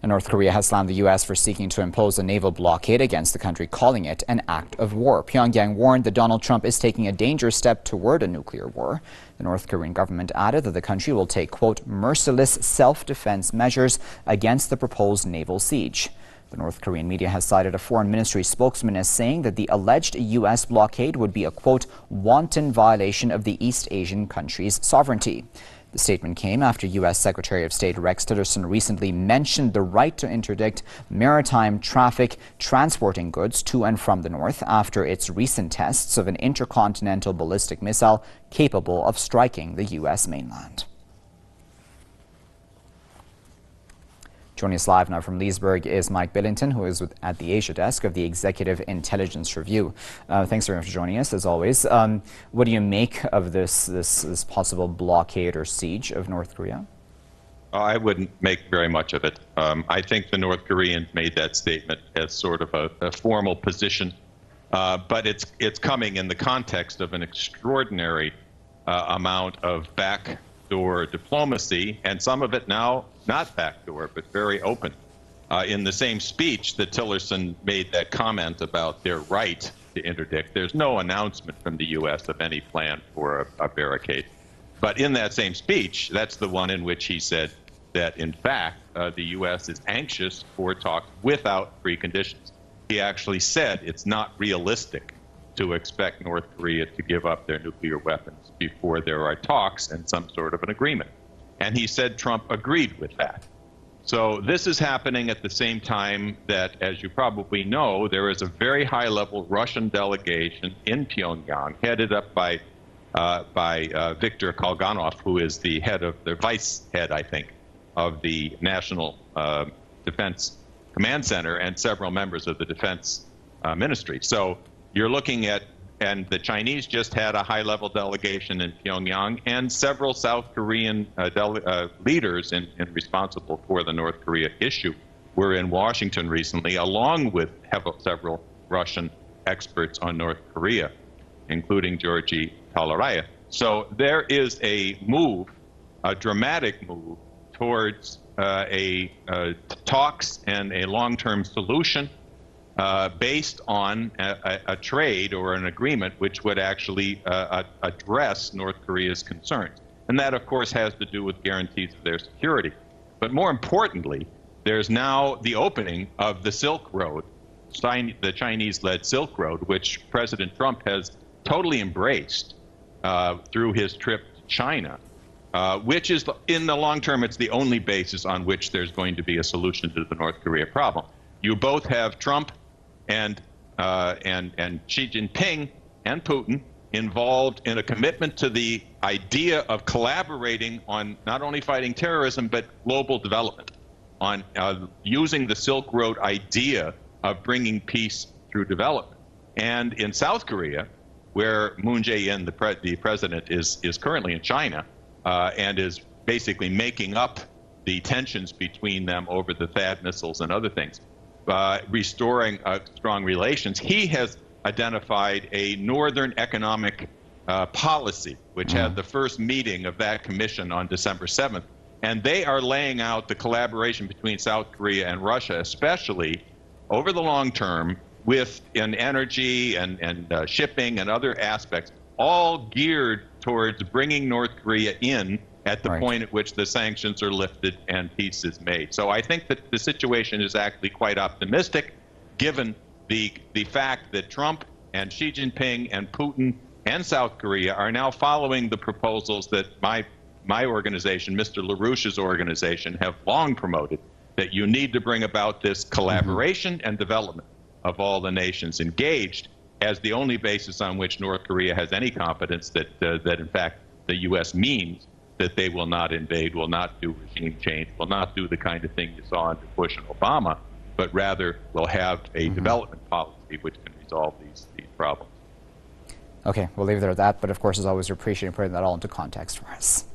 North Korea has slammed the U.S. for seeking to impose a naval blockade against the country, calling it an act of war. Pyongyang warned that Donald Trump is taking a dangerous step toward a nuclear war. The North Korean government added that the country will take, quote, merciless self-defense measures against the proposed naval siege. The North Korean media has cited a foreign ministry spokesman as saying that the alleged U.S. blockade would be a, quote, wanton violation of the East Asian country's sovereignty. The statement came after U.S. Secretary of State Rex Tillerson recently mentioned the right to interdict maritime traffic transporting goods to and from the North after its recent tests of an intercontinental ballistic missile capable of striking the U.S. mainland. Joining us live now from Leesburg is Mike Billington, who is at the Asia desk of the Executive Intelligence Review. Thanks very much for joining us, as always. What do you make of this possible blockade or siege of North Korea? I wouldn't make very much of it. I think the North Koreans made that statement as sort of a formal position, but it's coming in the context of an extraordinary amount of backdoor diplomacy, and some of it now not backdoor, but very open. In the same speech that Tillerson made that comment about their right to interdict, there's no announcement from the U.S. of any plan for a barricade. But in that same speech, that's the one in which he said that, in fact, the U.S. is anxious for talks without preconditions. He actually said it's not realistic to expect North Korea to give up their nuclear weapons before there are talks and some sort of an agreement. And he said Trump agreed with that. So this is happening at the same time that, as you probably know, there is a very high-level Russian delegation in Pyongyang headed up by Viktor Kolganov, who is the head of the vice head, I think, of the National Defense Command Center and several members of the Defense Ministry. So you're looking at, and the Chinese just had a high-level delegation in Pyongyang, and several South Korean leaders responsible for the North Korea issue were in Washington recently, along with several Russian experts on North Korea, including Georgy Talaraya. So there is a move, a dramatic move, towards talks and a long-term solution based on a trade or an agreement which would actually address North Korea's concerns. And that, of course, has to do with guarantees of their security. But more importantly, there's now the opening of the Silk Road, the Chinese-led Silk Road, which President Trump has totally embraced through his trip to China, which is, in the long term, it's the only basis on which there's going to be a solution to the North Korea problem. You both have Trump and Xi Jinping and Putin involved in a commitment to the idea of collaborating on not only fighting terrorism, but global development, on using the Silk Road idea of bringing peace through development. And in South Korea, where Moon Jae-in, the president, is currently in China and is basically making up the tensions between them over the THAAD missiles and other things, restoring strong relations, he has identified a Northern Economic Policy, which had the first meeting of that commission on December 7th. And they are laying out the collaboration between South Korea and Russia, especially over the long term, in energy and shipping and other aspects, all geared towards bringing North Korea in at the point at which the sanctions are lifted and peace is made. So I think that the situation is actually quite optimistic, given the fact that Trump and Xi Jinping and Putin and South Korea are now following the proposals that my organization, Mr. LaRouche's organization, have long promoted, that you need to bring about this collaboration and development of all the nations engaged as the only basis on which North Korea has any confidence that in fact the U.S. means that they will not invade, will not do regime change, will not do the kind of thing you saw under Bush and Obama, but rather will have a development policy which can resolve these problems. Okay, we'll leave it at that. But of course, as always, we appreciate putting that all into context for us.